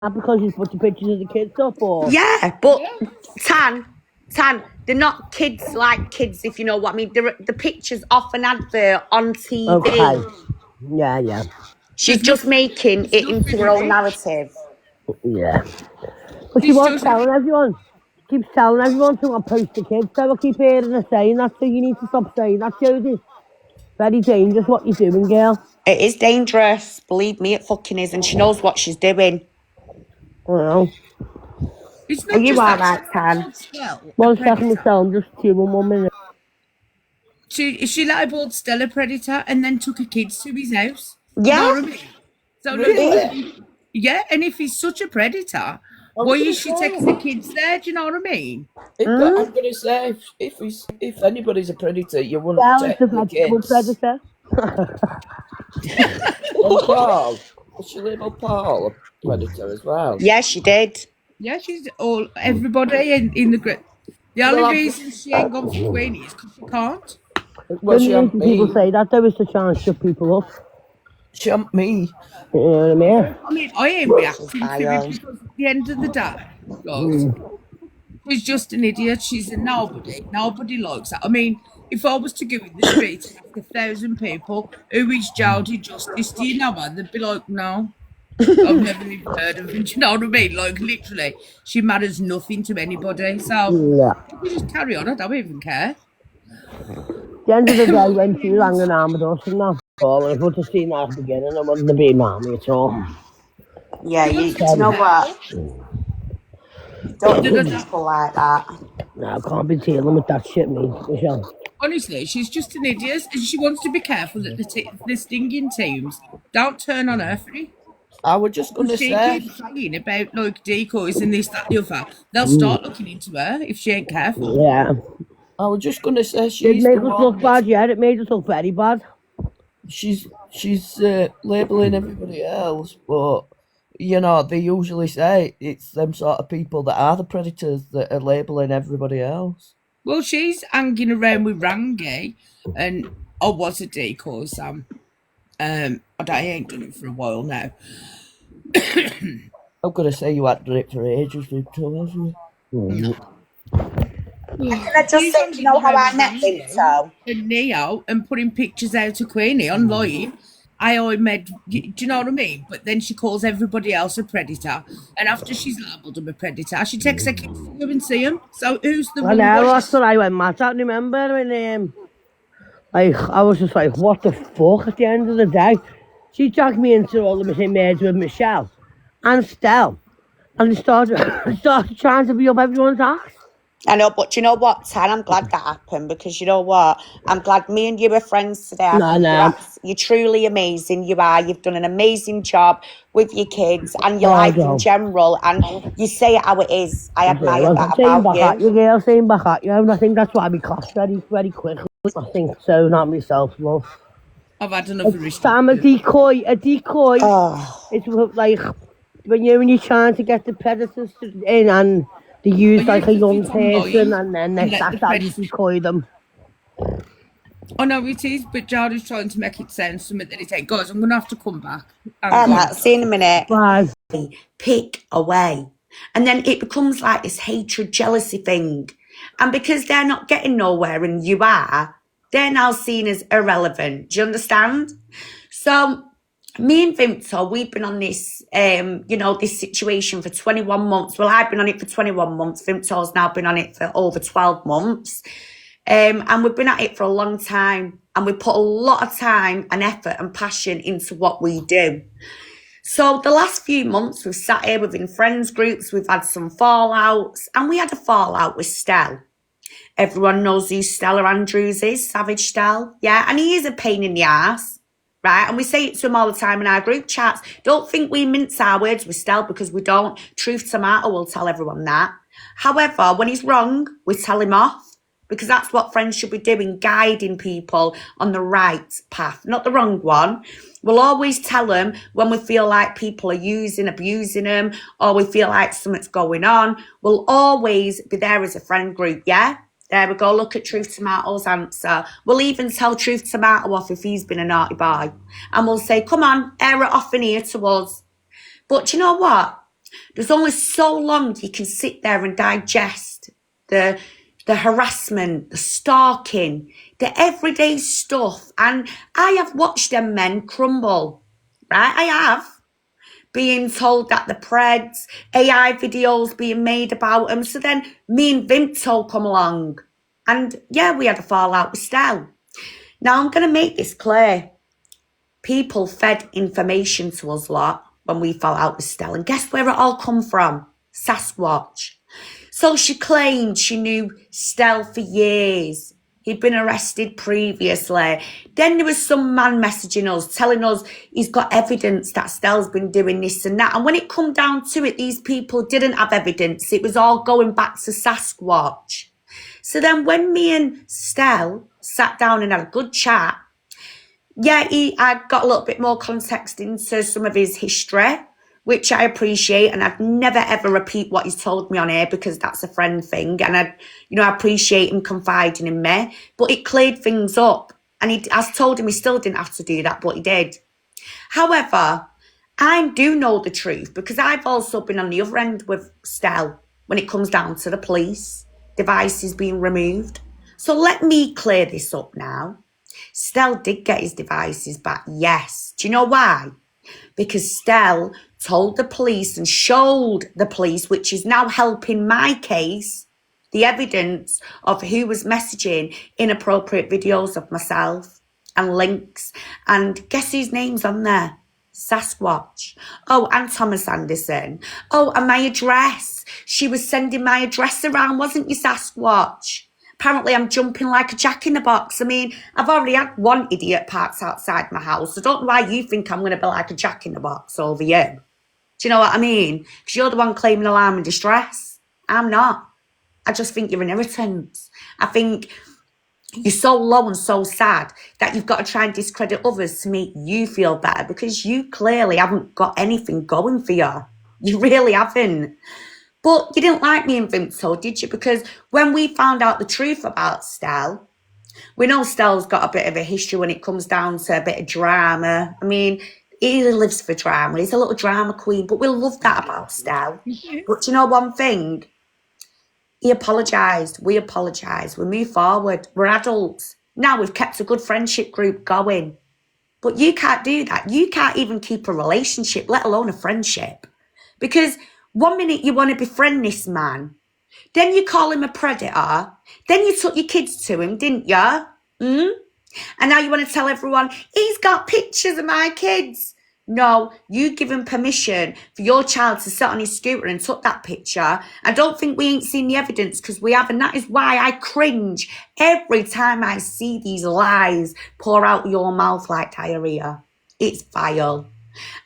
Because he's put the pictures of the kids up, or Yeah, but Tan, they're not kids like kids, if you know what I mean. They're the pictures off an advert on TV. okay, yeah, She's just making it into her own narrative. yeah. But she She's was just telling everyone. Keeps telling everyone to not post the kids. So I keep hearing her saying that. So you need to stop saying that, Jodie. Very dangerous what you're doing, girl. It is dangerous. Believe me, it fucking is, and she knows what she's doing. Well, it's Are not you just all that right, she's Tan? labelled Stella a one second, predator. Michelle. I'm just chewing 1 minute. She labelled Stella a predator and then took her kids to his house. Do you know Yeah. what I mean? So Really? yeah, and if he's such a predator, I why was gonna is she taking the say. kids there? Do you know what I mean? But I'm gonna say if anybody's a predator, you wouldn't Well, it's take a the vegetable kids. predator. And Paul, was she labelled Paul a predator as well? Yeah, she did. Yeah, she's all everybody in the group. The only Well, reason she ain't gone for Queenie is because she can't. well, she When humped people me. say that, there is a chance to shut people up. She humped me. You know what I mean? I mean, I ain't reacting to it Vile. because at the end of the day, guys, she's just an idiot. She's a nobody. Nobody likes that. I mean, if I was to go in the street and ask 1,000 people who is Jodie Justice, do you know her? They'd be like, no. I've never even heard of her. Do you know what I mean? Like, literally, she matters nothing to anybody. So, Yeah. if we just carry on, I don't even care. At the end of the day, when she was hanging around with us and that, oh, if I would have seen that at the beginning, I wouldn't have been around me at all. Yeah, She you. wants Do to you be know Sorry. what? careful. Don't Did I do not? people like that. No, I can't be dealing with that shit, me, Michelle. Honestly, she's just an idiot, and she wants to be careful that the stinging teams don't turn on her for it. I was just Because gonna she say. keeps saying about like decoys and this, that, the other. They'll start looking into her if she ain't careful. Yeah. I was just gonna say It she's made the us look one that's bad, yeah. It made us look very bad. she's labelling everybody else, but they usually say it's them sort of people that are the predators that are labelling everybody else. Well, she's hanging around with Rangi, and I was a decoy, Sam. I ain't done it for a while now. I'm gonna say you had done it for ages, Vimto, have you? No. Can I just She's say, do you hanging know how around I with met Rangi Vimto? and Neo and putting pictures out of Queenie online. I made, do you know what I mean? But then she calls everybody else a predator, and after she's labelled them a predator, she takes her kids to go and see them. So who's the I wrong know, one? that's what I went mad at, remember? When, I was just like, what the fuck at the end of the day? She dragged me into all the same marriage with Michelle and Stell. And they started trying to be up everyone's ass. I know, but do you know what, Tan? I'm glad that happened because you know what? I'm glad me and you are friends today. I think No. you're truly amazing. You are. You've done an amazing job with your kids and your Oh, life in no. general. And you say it how it is. I admire that Same about back at you, you. girl, same back at you. And I think that's why we crossed very, very quickly. I think so, not myself, love. I've had enough of Sam, a restrictions. decoy. Oh, It's like when you're trying to get the predators in and they use I like used a to young sit person online and then and let the that's how you predators. decoy them. I know it is, but Jodie's trying to make it sound something that it ain't. Guys, I'm going to have to come back. Hang on. see you in a minute. Bye. Pick away. And then it becomes like this hatred, jealousy thing. And because they're not getting nowhere and you are, they're now seen as irrelevant. Do you understand? So me and Vimto, we've been on this, this situation for 21 months. Well, I've been on it for 21 months. Vimto's now been on it for over 12 months. And we've been at it for a long time. And we put a lot of time and effort and passion into what we do. So the last few months we've sat here within friends groups, we've had some fallouts, and we had a fallout with Stell. Everyone knows who Stella Andrews is, Savage Stell, yeah, and he is a pain in the ass, right? And we say it to him all the time in our group chats. Don't think we mince our words with Stell because we don't. Truth tomato, we'll tell everyone that. However, when he's wrong, we tell him off. Because that's what friends should be doing, guiding people on the right path, not the wrong one. We'll always tell them when we feel like people are abusing them, or we feel like something's going on. We'll always be there as a friend group, yeah? There we go, look at Truth Tomato's answer. We'll even tell Truth Tomato off if he's been a naughty boy. And we'll say, come on, air it off in here to us. But you know what? There's only so long you can sit there and digest the harassment, the stalking, the everyday stuff. And I have watched them men crumble, right? I have. Being told that the Preds, AI videos being made about them. So then me and Vimto come along. And yeah, we had a fallout with Stell. Now I'm going to make this clear. People fed information to us lot when we fell out with Stell. And guess where it all come from? Sasquatch. So she claimed she knew Stell for years. He'd been arrested previously. Then there was some man messaging us, telling us he's got evidence that Stell's been doing this and that. And when it come down to it, these people didn't have evidence. It was all going back to Sasquatch. So then when me and Stell sat down and had a good chat, yeah, I got a little bit more context into some of his history, which I appreciate, and I'd never ever repeat what he's told me on here because that's a friend thing, and I appreciate him confiding in me, but it cleared things up, and I told him he still didn't have to do that, but he did. However, I do know the truth because I've also been on the other end with Stell when it comes down to the police, devices being removed. So let me clear this up now. Stell did get his devices back, yes. Do you know why? Because Stell told the police and showed the police, which is now helping my case, the evidence of who was messaging inappropriate videos of myself and links. And guess whose name's on there? Sasquatch. Oh, and Thomas Anderson. Oh, and my address. She was sending my address around, wasn't you, Sasquatch? Apparently, I'm jumping like a jack in the box. I mean, I've already had one idiot parked outside my house. I don't know why you think I'm going to be like a jack in the box over you. Do you know what I mean? Because you're the one claiming alarm and distress. I'm not. I just think you're an irritant. I think you're so low and so sad that you've got to try and discredit others to make you feel better because you clearly haven't got anything going for you. You really haven't. But you didn't like me in Vimto, did you? Because when we found out the truth about Stell, we know Stell's got a bit of a history when it comes down to a bit of drama. I mean, he lives for drama. He's a little drama queen, but we love that about Stell. But you know one thing? He apologised. We apologised. We move forward. We're adults. Now we've kept a good friendship group going. But you can't do that. You can't even keep a relationship, let alone a friendship. Because 1 minute you want to befriend this man, then you call him a predator, then you took your kids to him, didn't you? And now you want to tell everyone, he's got pictures of my kids. No, you give him permission for your child to sit on his scooter and took that picture. I don't think we ain't seen the evidence because we have, and that is why I cringe every time I see these lies pour out your mouth like diarrhea. It's vile.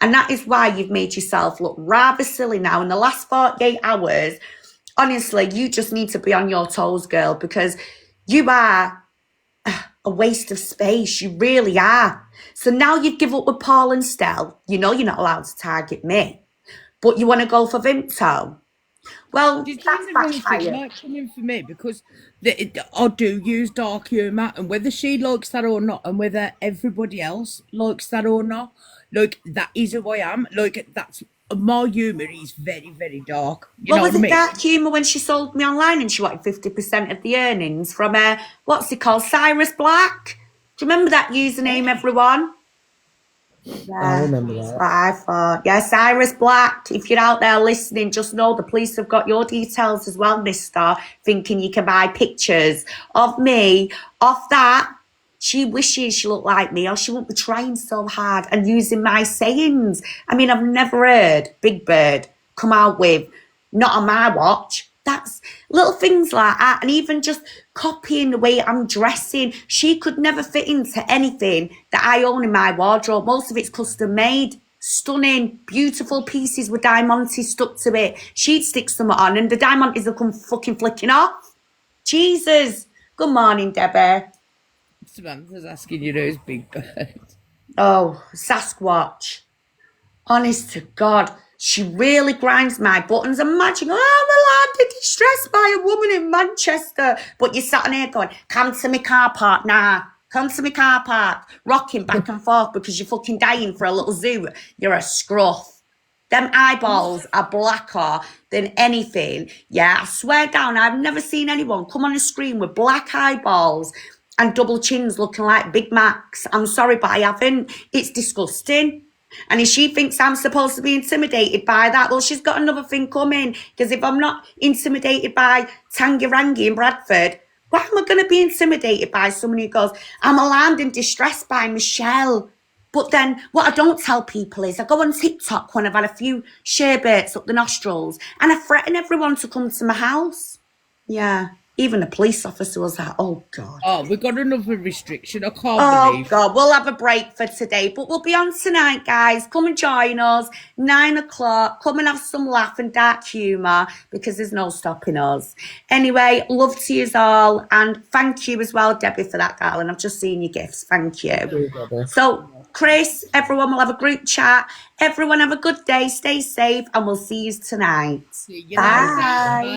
And that is why you've made yourself look rather silly now. In the last 48 hours, honestly, you just need to be on your toes, girl, because you are a waste of space. You really are. So now you've given up with Paul and Stell. You know you're not allowed to target me. But you want to go for Vimto. Well, Do you that's think the backfired. might come in for me because I do use dark humour, and whether she likes that or not, and whether everybody else likes that or not, like that is who I am. Like that's my humour is very, very dark. You know Was what I it mean? dark humour when she sold me online and she wanted 50% of the earnings from what's he called, Cyrus Black? Do you remember that username, everyone? I remember That's that. what I thought. Yeah, Cyrus Black. If you're out there listening, just know the police have got your details as well, mister, thinking you can buy pictures of me off that. She wishes she looked like me or she won't be trying so hard and using my sayings. I mean, I've never heard Big Bird come out with, not on my watch. That's little things like that. And even just copying the way I'm dressing. She could never fit into anything that I own in my wardrobe. Most of it's custom made. Stunning, beautiful pieces with diamantes stuck to it. She'd stick some on and the diamantes will come fucking flicking off. Jesus. Good morning, Debbie. Samantha's asking you who's Big Bird. Oh, Sasquatch. Honest to God, she really grinds my buttons. Imagine, oh, I'm allowed to distressed by a woman in Manchester. But you're sat on here going, come to my car park now. Come to my car park. Rocking back and forth because you're fucking dying for a little zoo. You're a scruff. Them eyeballs are blacker than anything. Yeah, I swear down, I've never seen anyone come on a screen with black eyeballs and double chins looking like Big Macs. I'm sorry, but I haven't. It's disgusting. And if she thinks I'm supposed to be intimidated by that, well, she's got another thing coming. Because if I'm not intimidated by Tangirangi in Bradford, why am I going to be intimidated by someone who goes, I'm alarmed and distressed by Michelle? But then what I don't tell people is I go on TikTok when I've had a few sherbets up the nostrils and I threaten everyone to come to my house. Yeah. Even a police officer was like, oh, God. Oh, we got another restriction. I can't Oh, believe. God. We'll have a break for today, but we'll be on tonight, guys. Come and join us. 9 o'clock. Come and have some laugh and dark humour because there's no stopping us. Anyway, love to you all. And thank you as well, Debbie, for that, darling. I've just seen your gifts. Thank you. So, Chris, everyone will have a group chat. Everyone have a good day. Stay safe and we'll see you tonight. See you Bye. later.